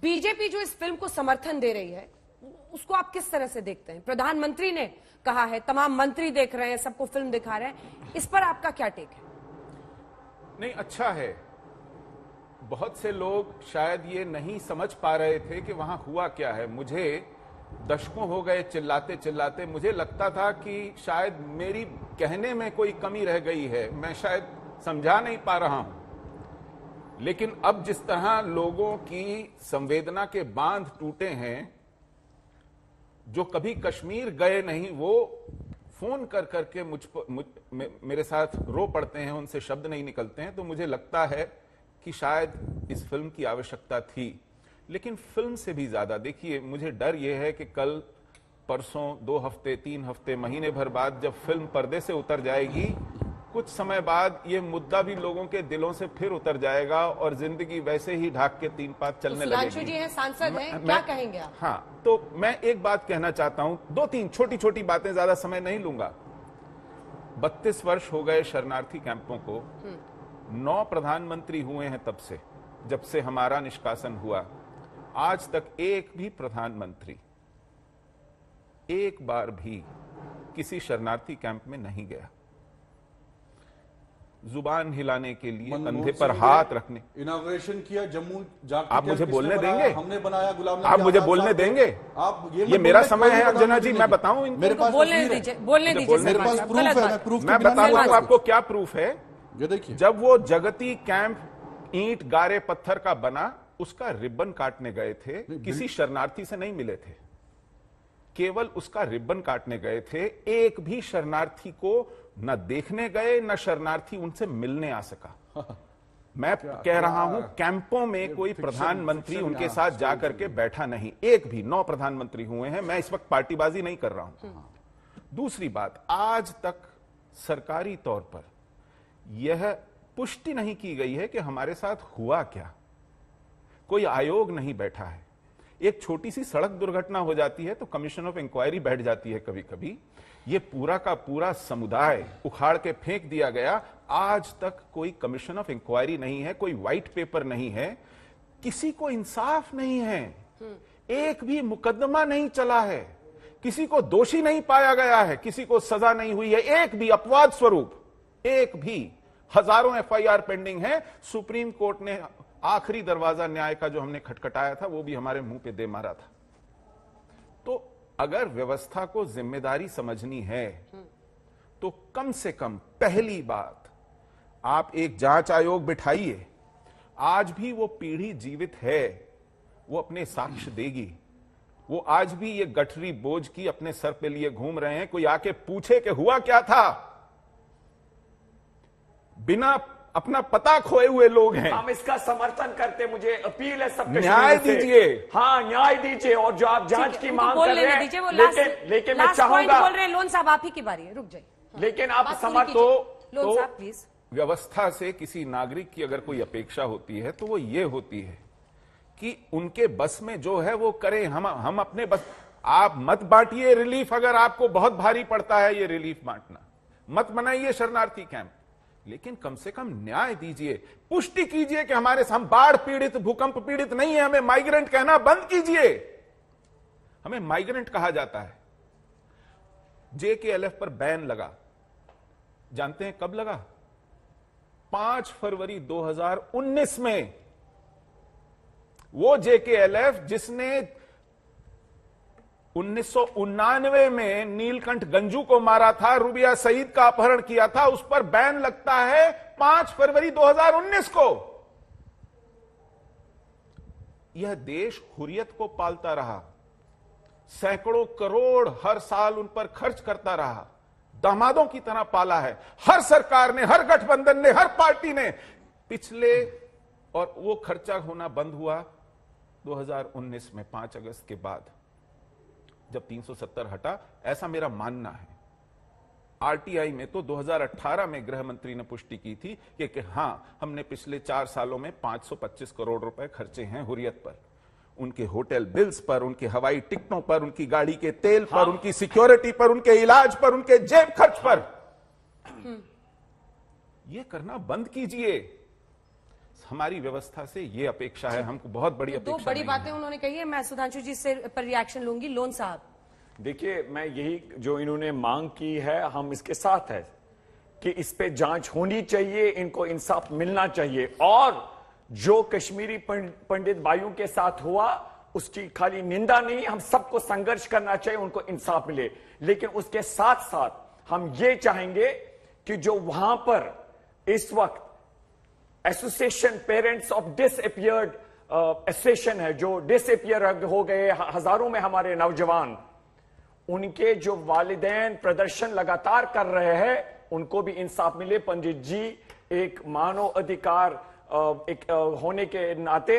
BJP जो इस film को समर्थन दे रही है उसको आप किस तरह से देखते हैं? प्रधानमंत्री ने कहा है, तमाम मंत्री देख रहे हैं, सबको फिल्म दिखा रहे हैं, इस पर आपका क्या टेक है? नहीं, अच्छा है। बहुत से लोग शायद ये नहीं समझ पा रहे थे कि वहां हुआ क्या है। मुझे दशकों हो गए चिल्लाते चिल्लाते, मुझे लगता था कि शायद मेरी कहने में कोई कमी रह गई है, मैं शायद समझा नहीं पा रहा हूं। लेकिन अब जिस तरह लोगों की संवेदना के बांध टूटे हैं, जो कभी कश्मीर गए नहीं वो फोन कर करके मेरे साथ रो पड़ते हैं, उनसे शब्द नहीं निकलते हैं, तो मुझे लगता है कि शायद इस फिल्म की आवश्यकता थी। लेकिन फिल्म से भी ज्यादा देखिए, मुझे डर यह है कि कल परसों 2 हफ्ते 3 हफ्ते महीने भर बाद जब फिल्म पर्दे से उतर जाएगी, कुछ समय बाद ये मुद्दा भी लोगों के दिलों से फिर उतर जाएगा और जिंदगी वैसे ही ढाक के 3 पात चलने लगेगी। सुधांशु जी हैं, सांसद हैं, क्या कहेंगे आप? हाँ, तो मैं एक बात कहना चाहता हूं, 2-3 छोटी छोटी बातें, ज्यादा समय नहीं लूंगा। 32 वर्ष हो गए शरणार्थी कैंपों को, 9 प्रधानमंत्री हुए हैं तब से, जब से हमारा निष्कासन हुआ। आज तक एक भी प्रधानमंत्री एक बार भी किसी शरणार्थी कैंप में नहीं गया। जुबान हिलाने के लिए, कंधे पर हाथ रखने, इनॉग्रेशन किया जम्मू जाकर। आप मुझे बोलने देंगे? हमने बनाया गुलाम नबी आप मुझे बोलने देंगे? आप ये मेरा समय है अर्चना जी, मैं बताऊं इनको? मेरे पास बोलने दीजिए, बोलने दीजिए। मेरे पास प्रूफ है, मैं प्रूफ मैं बताऊं आपको क्या प्रूफ है। ये देखिए, जब वो जगती कैंप ईंट गारे पत्थर का बना, उसका रिबन काटने गए थे, किसी शरणार्थी से नहीं मिले थे, केवल उसका रिबन काटने गए थे। एक भी शरणार्थी को न देखने गए, न शरणार्थी उनसे मिलने आ सका। मैं कह रहा हूं, कैंपों में कोई प्रधानमंत्री उनके साथ जाकर के बैठा नहीं, एक भी। 9 प्रधानमंत्री हुए हैं, मैं इस वक्त पार्टीबाजी नहीं कर रहा हूं। दूसरी बात, आज तक सरकारी तौर पर यह पुष्टि नहीं की गई है कि हमारे साथ हुआ क्या। कोई आयोग नहीं बैठा है। एक छोटी सी सड़क दुर्घटना हो जाती है तो कमीशन ऑफ इंक्वायरी बैठ जाती है कभी कभी। ये पूरा का पूरा समुदाय उखाड़ के फेंक दिया गया। आज तक कोई कमीशन ऑफ इंक्वायरी नहीं है, कोई व्हाइट पेपर नहीं है, किसी को इंसाफ नहीं है, एक भी मुकदमा नहीं चला है, किसी को दोषी नहीं पाया गया है, किसी को सजा नहीं हुई है, एक भी अपवाद स्वरूप, एक भी। हजारों एफआईआर पेंडिंग है। सुप्रीम कोर्ट ने आखिरी दरवाजा न्याय का जो हमने खटखटाया था, वो भी हमारे मुंह पे दे मारा था। तो अगर व्यवस्था को जिम्मेदारी समझनी है तो कम से कम पहली बात, आप एक जांच आयोग बिठाइए। आज भी वो पीढ़ी जीवित है, वो अपने साक्ष्य देगी। वो आज भी ये गठरी बोझ की अपने सर पे लिए घूम रहे हैं। कोई आके पूछे कि हुआ क्या था, बिना अपना पता खोए हुए लोग हैं। हम इसका समर्थन करते, मुझे अपील है सबके, न्याय दीजिए। हाँ, न्याय दीजिए। और जो आप जांच की मांग कर रहे हैं, लेकिन मैं चाहूंगा, बोल रहे हैं लोन साहब, आप ही की बारी है, रुक जाइए। लेकिन आप समर्थ लोन साहब प्लीज। व्यवस्था से किसी नागरिक की अगर कोई अपेक्षा होती है तो वो ये होती है कि उनके बस में जो है वो करें। हम अपने बस, आप मत बांटिए रिलीफ, अगर आपको बहुत भारी पड़ता है ये रिलीफ बांटना, मत बनाइए शरणार्थी कैंप, लेकिन कम से कम न्याय दीजिए। पुष्टि कीजिए कि हम बाढ़ पीड़ित, भूकंप पीड़ित नहीं है। हमें माइग्रेंट कहना बंद कीजिए। हमें माइग्रेंट कहा जाता है। JKLF पर बैन लगा, जानते हैं कब लगा? 5 फरवरी 2019 में। वो JKLF जिसने 1999 में नीलकंठ गंजू को मारा था, रुबिया सईद का अपहरण किया था, उस पर बैन लगता है 5 फरवरी 2019 को। यह देश हुर्रियत को पालता रहा, सैकड़ों करोड़ हर साल उन पर खर्च करता रहा, दामादों की तरह पाला है। हर सरकार ने, हर गठबंधन ने, हर पार्टी ने पिछले, और वो खर्चा होना बंद हुआ 2019 में 5 अगस्त के बाद, जब 370 हटा, ऐसा मेरा मानना है। आरटीआई में तो 2018 में गृह मंत्री ने पुष्टि की थी कि हां, हमने पिछले 4 सालों में 525 करोड़ रुपए खर्चे हैं हुर्रियत पर, उनके होटल बिल्स पर, उनके हवाई टिकटों पर, उनकी गाड़ी के तेल पर, उनकी सिक्योरिटी पर, उनके इलाज पर, उनके जेब खर्च पर। यह करना बंद कीजिए। हमारी व्यवस्था से ये अपेक्षा है, हमको बहुत बड़ी दो अपेक्षा बड़ी नहीं बातें है। उन्होंने कही है। मैं सुधांशु जी से पर रिएक्शन लूंगी। लोन साहब, देखिए, मैं यही जो इन्होंने मांग की है, हम इसके साथ है कि इस पे जांच होनी चाहिए, इनको इंसाफ मिलना चाहिए, और जो कश्मीरी पंडित भाइयों के साथ हुआ उसकी खाली निंदा नहीं, हम सबको संघर्ष करना चाहिए, उनको इंसाफ मिले। लेकिन उसके साथ साथ हम ये चाहेंगे कि जो वहां पर इस वक्त association parents of disappeared association है, जो डिसअपियर हो गए हजारों में हमारे नौजवान, उनके जो वालिदैन प्रदर्शन लगातार कर रहे हैं, उनको भी इंसाफ मिले। पंडित जी एक मानव अधिकार होने के नाते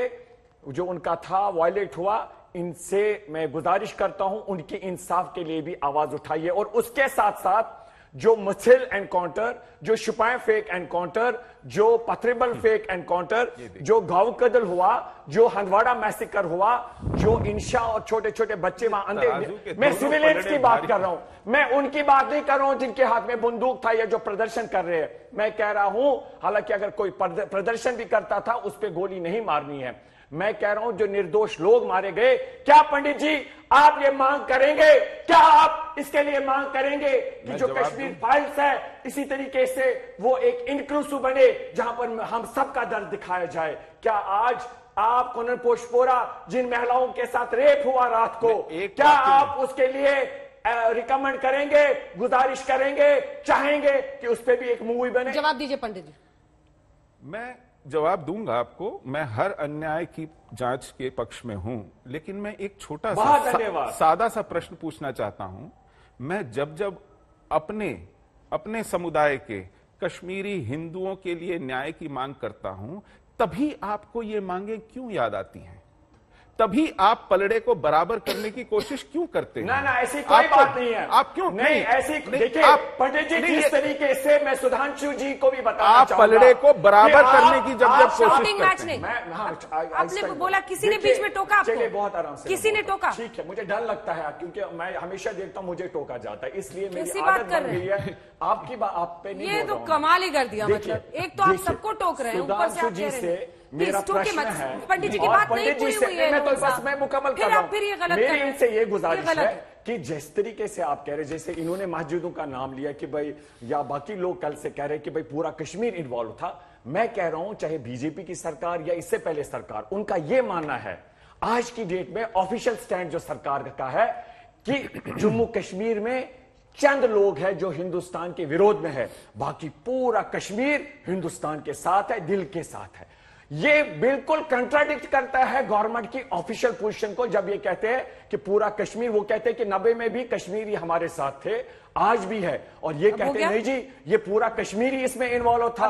जो उनका था वायलेट हुआ, इनसे मैं गुजारिश करता हूं उनकी इंसाफ के लिए भी आवाज उठाइए। और उसके साथ साथ जो मथिल एनकाउंटर, जो शुपाएं फेक एनकाउंटर, जो पथरेबल फेक एनकाउंटर, जो गांव कदल हुआ, जो हंदवाड़ा मैसेकर हुआ, जो इंशा और छोटे छोटे बच्चे वहां अंधे, मैं सिविलियंस की बात कर रहा हूं, मैं उनकी बात नहीं कर रहा हूं जिनके हाथ में बंदूक था या जो प्रदर्शन कर रहे हैं। मैं कह रहा हूं, हालांकि अगर कोई प्रदर्शन भी करता था उस पर गोली नहीं मारनी है। मैं कह रहा हूं जो निर्दोष लोग मारे गए, क्या पंडित जी आप ये मांग करेंगे, क्या आप इसके लिए मांग करेंगे कि जो कश्मीर फाइल्स है इसी तरीके से वो एक इंक्लूसिव बने जहां पर हम सबका दर्द दिखाया जाए? क्या आज आप कुनन पोशपोरा जिन महिलाओं के साथ रेप हुआ रात को, क्या आप उसके लिए रिकमेंड करेंगे, गुजारिश करेंगे, चाहेंगे कि उस पर भी एक मूवी बने? जवाब दीजिए पंडित जी। मैं जवाब दूंगा आपको। मैं हर अन्याय की जांच के पक्ष में हूं, लेकिन मैं एक छोटा सा सादा सा प्रश्न पूछना चाहता हूं। मैं जब जब अपने समुदाय के कश्मीरी हिंदुओं के लिए न्याय की मांग करता हूं, तभी आपको ये मांगे क्यों याद आती हैं? तभी आप पलड़े को बराबर करने की कोशिश क्यों करते हैं? ना ऐसी कोई बात नहीं है। आप क्यों नहीं ऐसी? देखिए पंडित जी, जिस तरीके से मैं सुधांशु जी को भी बताना चाहूंगा, आप पलड़े को बराबर करने की जब कोशिश करते हैं। आपने बोला किसी ने बीच में टोका आपको? चलिए बहुत आराम से, किसी ने टोका? ठीक है, मुझे डर लगता है क्योंकि मैं हमेशा देखता हूं मुझे टोका जाता है, इसलिए मेरी आदत बन गई है। आपकी बात आप पे नहीं, ये तो कमाल ही कर दिया। मतलब एक तो आप सबको टोक रहे हैं, ऊपर से आप कह रहे हैं मेरा प्रश्न है, पंडित जी की बात नहीं पूरी हुई है। मैं तो बस मैं मुकम्मल कर रहा हूं। फिर ये गलत मेरी इनसे ये गुजारिश है कि जिस तरीके से आप कह रहे, जैसे इन्होंने मस्जिदों का नाम लिया कि भाई, या बाकी लोग कल से कह रहे कि भाई पूरा कश्मीर इन्वॉल्व था, मैं कह रहा हूं चाहे बीजेपी की सरकार या इससे पहले सरकार, उनका यह मानना है आज की डेट में ऑफिशियल स्टैंड जो सरकार का है कि जम्मू कश्मीर में चंद लोग हैं जो हिंदुस्तान के विरोध में है, बाकी पूरा कश्मीर हिंदुस्तान के साथ है, दिल के साथ है। ये बिल्कुल कंट्राडिक्ट करता है गवर्नमेंट की ऑफिशियल पोजीशन को जब ये कहते हैं कि पूरा कश्मीर, वो कहते हैं कि 90 में भी कश्मीरी हमारे साथ थे, आज भी है, और ये कहते हैं नहीं जी ये पूरा कश्मीर ही इसमें इन्वॉल्व था।